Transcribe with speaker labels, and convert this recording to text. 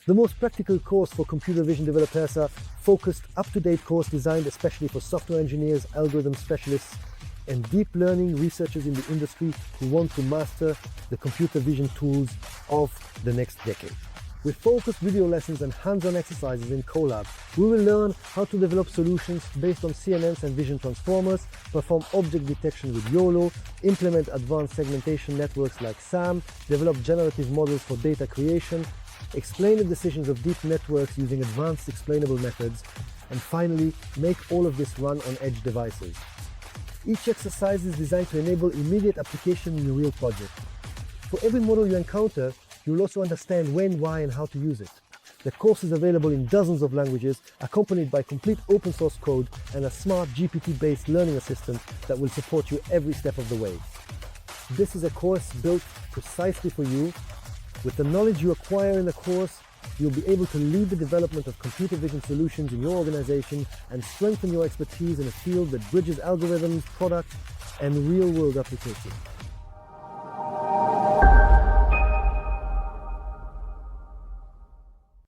Speaker 1: The most practical course for computer vision developers are focused, up-to-date course designed especially for software engineers, algorithm specialists, and deep learning researchers in the industry who want to master the computer vision tools of the next decade. With focused video lessons and hands-on exercises in Colab, we will learn how to develop solutions based on CNNs and vision transformers, perform object detection with YOLO, implement advanced segmentation networks like SAM, develop generative models for data creation, explain the decisions of deep networks using advanced explainable methods, and finally, make all of this run on edge devices. Each exercise is designed to enable immediate application in a real project. For every model you encounter, you will also understand when, why, and how to use it. The course is available in dozens of languages, accompanied by complete open source code and a smart GPT-based learning assistant that will support you every step of the way. This is a course built precisely for you. With the knowledge you acquire in the course, you'll be able to lead the development of computer vision solutions in your organization and strengthen your expertise in a field that bridges algorithms, products, and real-world applications.